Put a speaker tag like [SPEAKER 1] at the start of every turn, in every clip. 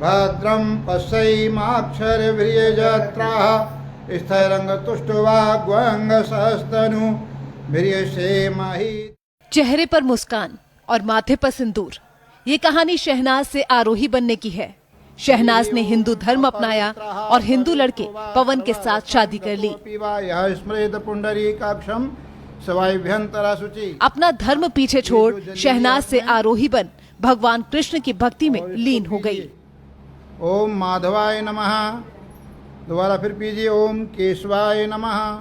[SPEAKER 1] भद्रं पश्यैमाक्षरवीर्यजत्राः स्थिरंगतुष्टवाग्वंगसहस्तनु वीर्यसेमहि।
[SPEAKER 2] चेहरे पर मुस्कान और माथे पर सिंदूर, ये कहानी शहनाज से आरोही बनने की है। शहनाज ने हिंदू धर्म अपनाया और हिंदू लड़के पवन के साथ शादी कर ली। अपना धर्म पीछे छोड़ शहनाज से आरोही बन भगवान कृष्ण की भक्ति में लीन हो गई।
[SPEAKER 1] ओम माधवाय नमः। दोबारा फिर पीजिए, ओम केशवाय नमः।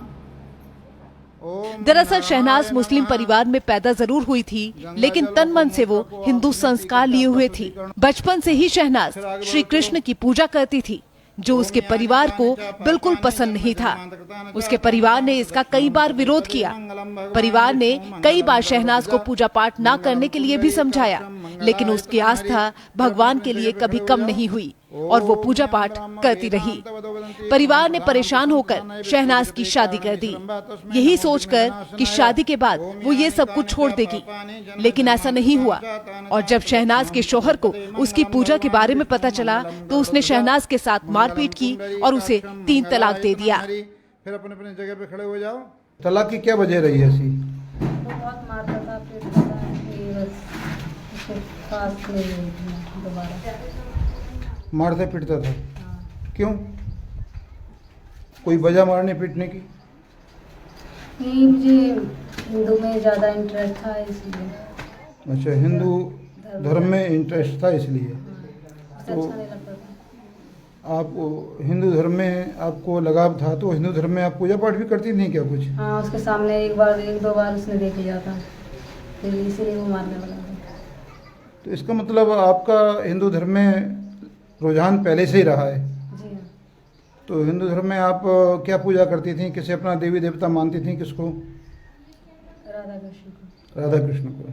[SPEAKER 2] दरअसल शहनाज मुस्लिम परिवार में पैदा जरूर हुई थी, लेकिन तन मन से वो हिंदू संस्कार लिए हुए थी। बचपन से ही शहनाज श्री कृष्ण की पूजा करती थी, जो उसके परिवार को बिल्कुल पसंद नहीं था। उसके परिवार ने इसका कई बार विरोध किया। परिवार ने कई बार शहनाज को पूजा पाठ न करने के लिए भी समझाया, लेकिन उसकी आस्था भगवान के लिए कभी कम नहीं हुई और वो पूजा पाठ करती रही। परिवार ने परेशान होकर शहनाज की शादी कर दी, यही सोचकर कि शादी के बाद वो ये सब कुछ छोड़ देगी, लेकिन ऐसा नहीं हुआ। और जब शहनाज के शौहर को उसकी पूजा के बारे में पता चला तो उसने शहनाज के साथ मारपीट की और उसे 3 तलाक दे दिया।
[SPEAKER 1] फिर अपने अपने जगह पे खड़े हो जाओ। तलाक की क्या वजह रही है? ऐसी
[SPEAKER 3] बहुत मारता था, पीटता था,
[SPEAKER 1] मारता पीटता था। क्यों? कोई वजह मारने पीटने की?
[SPEAKER 3] नहीं, मुझे हिंदू में ज़्यादा इंटरेस्ट था इसलिए।
[SPEAKER 1] अच्छा, हिंदू धर्म में इंटरेस्ट था इसलिए।
[SPEAKER 3] अच्छा नहीं लगता था।
[SPEAKER 1] आप हिंदू धर्म में आपको लगाव था, तो हिंदू धर्म में आप पूजा पाठ भी करती थी क्या कुछ?
[SPEAKER 3] हाँ, उसके सामने एक दो बार उसने देख लिया था, फिर इसीलिए वो मारने लगा था।
[SPEAKER 1] तो इसका मतलब आपका हिंदू धर्म में रुझान पहले से ही रहा है।
[SPEAKER 3] जी हाँ।
[SPEAKER 1] तो हिंदू धर्म में आप क्या पूजा करती थी? किसे अपना देवी देवता मानती थी? किसको?
[SPEAKER 3] राधा कृष्ण को।
[SPEAKER 1] राधा कृष्ण को।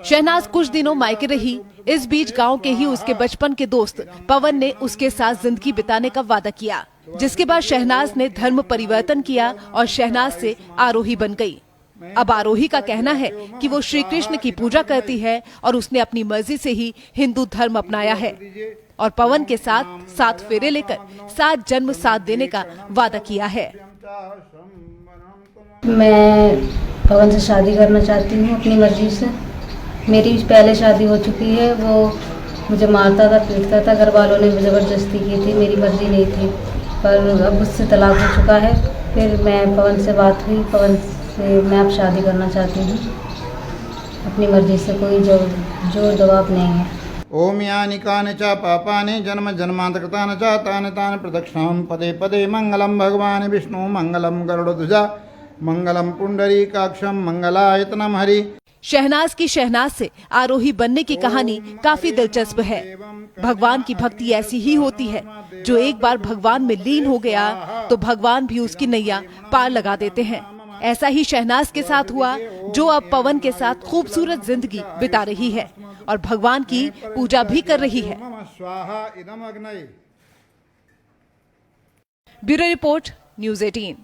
[SPEAKER 2] शहनाज कुछ दिनों मायके रही। इस बीच गांव के ही उसके बचपन के दोस्त पवन ने उसके साथ जिंदगी बिताने का वादा किया, जिसके बाद शहनाज ने धर्म परिवर्तन किया और शहनाज से आरोही बन गई। अब आरोही का कहना है कि वो श्री कृष्ण की पूजा करती है और उसने अपनी मर्जी से ही हिंदू धर्म अपनाया है और पवन के साथ 7 फेरे लेकर 7 जन्म साथ देने का वादा किया है।
[SPEAKER 3] मैं पवन से शादी करना चाहती हूँ अपनी मर्जी से। मेरी पहले शादी हो चुकी है, वो मुझे मारता था, पीटता था, घर वालों ने ज़बरदस्ती की थी, मेरी मर्जी नहीं थी। पर अब उससे तलाक हो चुका है। फिर मैं पवन से बात हुई, पवन से मैं अब शादी करना चाहती हूँ अपनी मर्जी से, कोई जोर दबाव नहीं है।
[SPEAKER 1] ओम यानि कानि च पापानि जन्म जन्मांतरकृतानि च तानि तानि प्रदक्षिणां पदे पदे मंगलम भगवान विष्णु मंगलम गरुड़ध्वजा मंगलम पुंडरीकाक्षम मंगलायतनम हरि।
[SPEAKER 2] शहनाज की शहनाज से आरोही बनने की कहानी काफी दिलचस्प है। भगवान की भक्ति ऐसी ही होती है, जो एक बार भगवान में लीन हो गया तो भगवान भी उसकी नैया पार लगा देते हैं। ऐसा ही शहनाज के साथ हुआ, जो अब पवन के साथ खूबसूरत जिंदगी बिता रही है और भगवान की पूजा भी कर रही है। Bureau report, news 18।